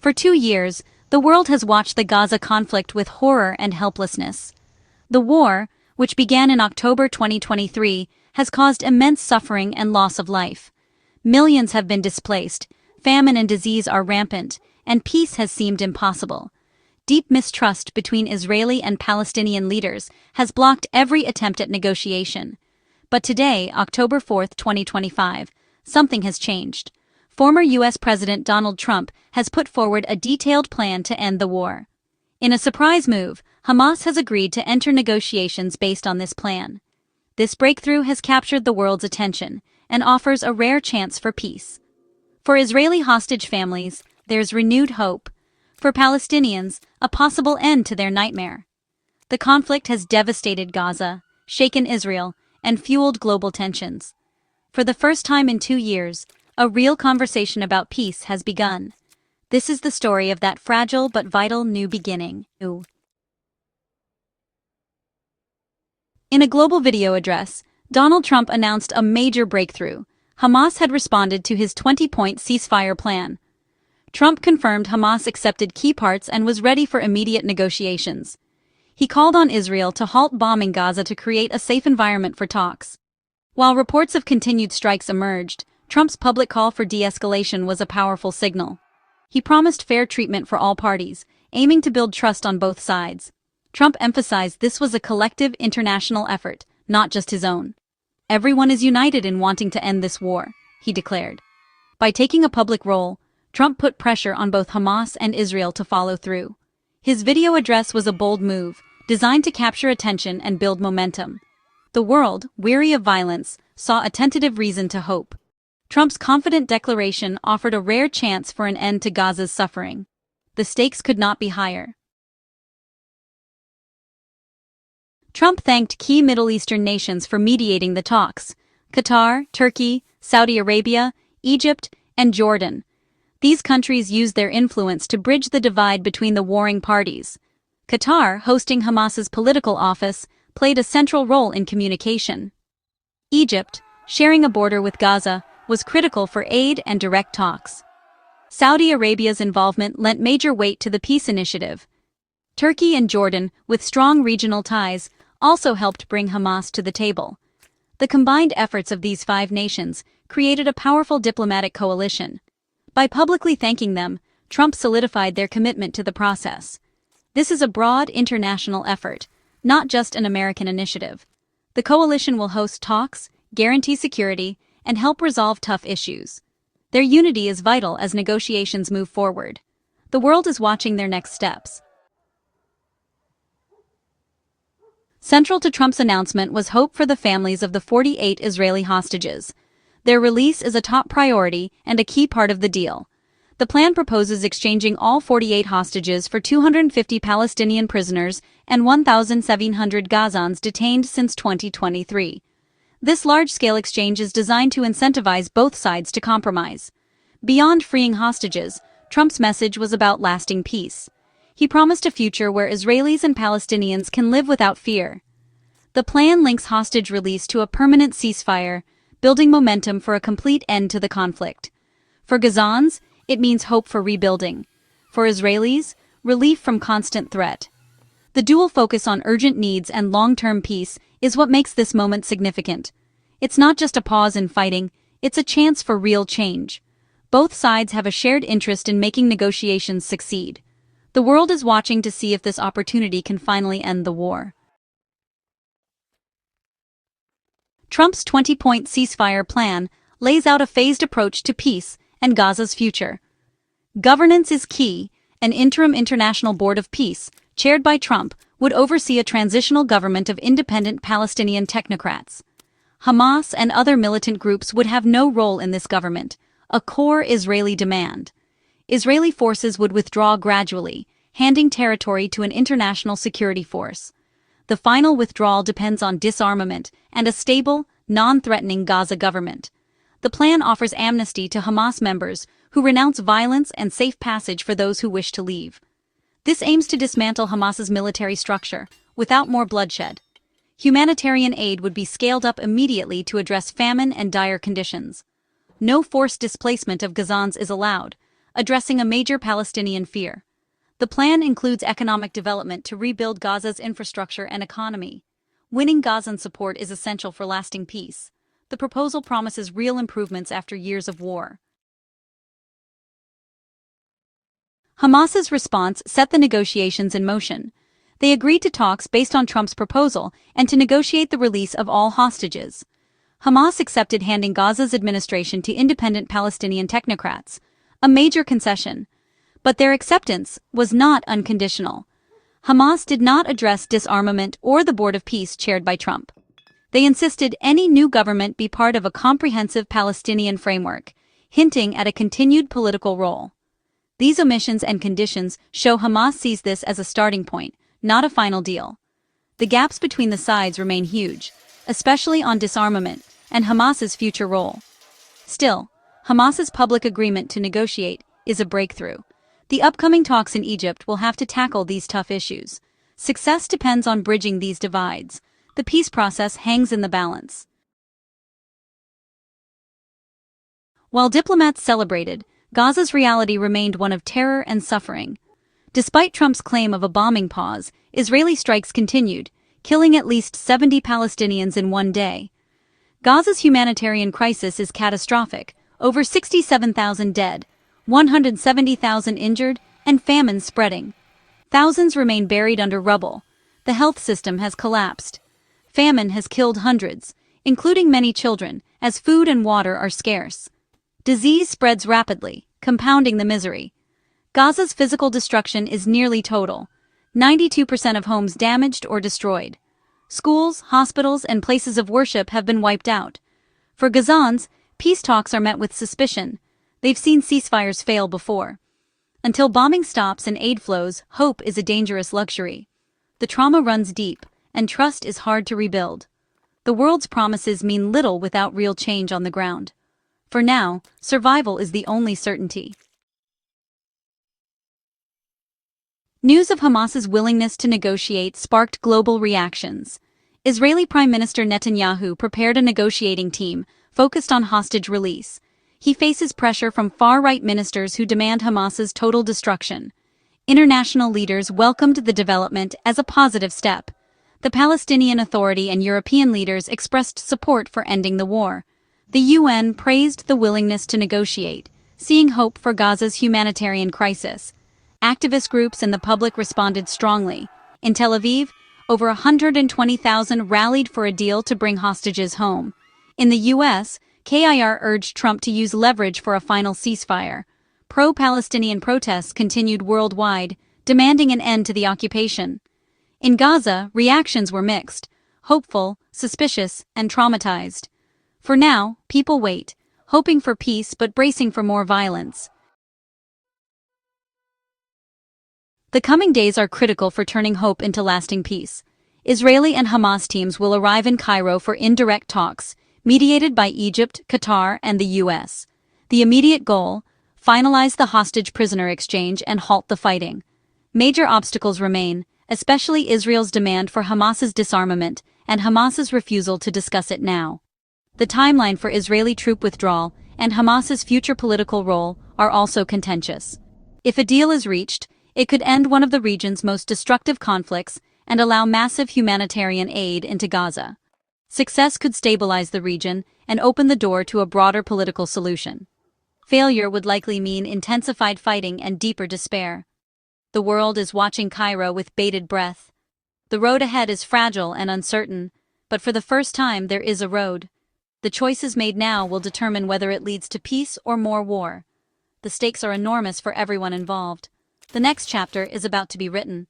For 2 years, the world has watched the Gaza conflict with horror and helplessness. The war, which began in October 2023, has caused immense suffering and loss of life. Millions have been displaced, famine and disease are rampant, and peace has seemed impossible. Deep mistrust between Israeli and Palestinian leaders has blocked every attempt at negotiation. But today, October 4, 2025, something has changed. Former U.S. President Donald Trump has put forward a detailed plan to end the war. In a surprise move, Hamas has agreed to enter negotiations based on this plan. This breakthrough has captured the world's attention and offers a rare chance for peace. For Israeli hostage families, there's renewed hope. For Palestinians, a possible end to their nightmare. The conflict has devastated Gaza, shaken Israel, and fueled global tensions. For the first time in 2 years, a real conversation about peace has begun. This is the story of that fragile but vital new beginning. In a global video address, Donald Trump announced a major breakthrough. Hamas had responded to his 20-point ceasefire plan. Trump confirmed Hamas accepted key parts and was ready for immediate negotiations. He called on Israel to halt bombing Gaza to create a safe environment for talks. While reports of continued strikes emerged, Trump's public call for de-escalation was a powerful signal. He promised fair treatment for all parties, aiming to build trust on both sides. Trump emphasized this was a collective international effort, not just his own. Everyone is united in wanting to end this war, he declared. By taking a public role, Trump put pressure on both Hamas and Israel to follow through. His video address was a bold move, designed to capture attention and build momentum. The world, weary of violence, saw a tentative reason to hope. Trump's confident declaration offered a rare chance for an end to Gaza's suffering. The stakes could not be higher. Trump thanked key Middle Eastern nations for mediating the talks: Qatar, Turkey, Saudi Arabia, Egypt, and Jordan. These countries used their influence to bridge the divide between the warring parties. Qatar, hosting Hamas's political office, played a central role in communication. Egypt, sharing a border with Gaza, was critical for aid and direct talks. Saudi Arabia's involvement lent major weight to the peace initiative. Turkey and Jordan, with strong regional ties, also helped bring Hamas to the table. The combined efforts of these 5 nations created a powerful diplomatic coalition. By publicly thanking them, Trump solidified their commitment to the process. This is a broad international effort, not just an American initiative. The coalition will host talks, guarantee security, and help resolve tough issues. Their unity is vital as negotiations move forward. The world is watching their next steps. Central to Trump's announcement was hope for the families of the 48 Israeli hostages. Their release is a top priority and a key part of the deal. The plan proposes exchanging all 48 hostages for 250 Palestinian prisoners and 1,700 Gazans detained since 2023. This large-scale exchange is designed to incentivize both sides to compromise. Beyond freeing hostages, Trump's message was about lasting peace. He promised a future where Israelis and Palestinians can live without fear. The plan links hostage release to a permanent ceasefire, building momentum for a complete end to the conflict. For Gazans, it means hope for rebuilding. For Israelis, relief from constant threat. The dual focus on urgent needs and long-term peace is what makes this moment significant. It's not just a pause in fighting, it's a chance for real change. Both sides have a shared interest in making negotiations succeed. The world is watching to see if this opportunity can finally end the war. Trump's 20-point ceasefire plan lays out a phased approach to peace and Gaza's future. Governance is key. An interim International Board of Peace, chaired by Trump, would oversee a transitional government of independent Palestinian technocrats. Hamas and other militant groups would have no role in this government, a core Israeli demand. Israeli forces would withdraw gradually, handing territory to an international security force. The final withdrawal depends on disarmament and a stable, non-threatening Gaza government. The plan offers amnesty to Hamas members who renounce violence and safe passage for those who wish to leave. This aims to dismantle Hamas's military structure, without more bloodshed. Humanitarian aid would be scaled up immediately to address famine and dire conditions. No forced displacement of Gazans is allowed. addressing a major Palestinian fear. The plan includes economic development to rebuild Gaza's infrastructure and economy. Winning Gazan support is essential for lasting peace. The proposal promises real improvements after years of war. Hamas's response set the negotiations in motion. They agreed to talks based on Trump's proposal and to negotiate the release of all hostages. Hamas accepted handing Gaza's administration to independent Palestinian technocrats, a major concession. But their acceptance was not unconditional. Hamas did not address disarmament or the Board of Peace chaired by Trump. They insisted any new government be part of a comprehensive Palestinian framework, hinting at a continued political role. These omissions and conditions show Hamas sees this as a starting point, not a final deal. The gaps between the sides remain huge, especially on disarmament and Hamas's future role. Still, Hamas's public agreement to negotiate is a breakthrough. The upcoming talks in Egypt will have to tackle these tough issues. Success depends on bridging these divides. The peace process hangs in the balance. While diplomats celebrated, Gaza's reality remained one of terror and suffering. Despite Trump's claim of a bombing pause, Israeli strikes continued, killing at least 70 Palestinians in one day. Gaza's humanitarian crisis is catastrophic, over 67,000 dead, 170,000 injured, and famine spreading. Thousands remain buried under rubble. The health system has collapsed. Famine has killed hundreds, including many children, as food and water are scarce. Disease spreads rapidly, compounding the misery. Gaza's physical destruction is nearly total. 92% of homes damaged or destroyed. Schools, hospitals, and places of worship have been wiped out. For Gazans, peace talks are met with suspicion. They've seen ceasefires fail before. Until bombing stops and aid flows, hope is a dangerous luxury. The trauma runs deep, and trust is hard to rebuild. The world's promises mean little without real change on the ground. For now, survival is the only certainty. News of Hamas's willingness to negotiate sparked global reactions. Israeli Prime Minister Netanyahu prepared a negotiating team focused on hostage release. He faces pressure from far-right ministers who demand Hamas's total destruction. International leaders welcomed the development as a positive step. The Palestinian Authority and European leaders expressed support for ending the war. The UN praised the willingness to negotiate, seeing hope for Gaza's humanitarian crisis. Activist groups and the public responded strongly. In Tel Aviv, over 120,000 rallied for a deal to bring hostages home. In the U.S., KIR urged Trump to use leverage for a final ceasefire. Pro-Palestinian protests continued worldwide, demanding an end to the occupation. In Gaza, reactions were mixed, hopeful, suspicious, and traumatized. For now, people wait, hoping for peace but bracing for more violence. The coming days are critical for turning hope into lasting peace. Israeli and Hamas teams will arrive in Cairo for indirect talks, mediated by Egypt, Qatar, and the U.S. The immediate goal: finalize the hostage prisoner exchange and halt the fighting. Major obstacles remain, especially Israel's demand for Hamas's disarmament and Hamas's refusal to discuss it now. The timeline for Israeli troop withdrawal and Hamas's future political role are also contentious. If a deal is reached, it could end one of the region's most destructive conflicts and allow massive humanitarian aid into Gaza. Success could stabilize the region and open the door to a broader political solution. Failure would likely mean intensified fighting and deeper despair. The world is watching Cairo with bated breath. The road ahead is fragile and uncertain, but for the first time there is a road. The choices made now will determine whether it leads to peace or more war. The stakes are enormous for everyone involved. The next chapter is about to be written.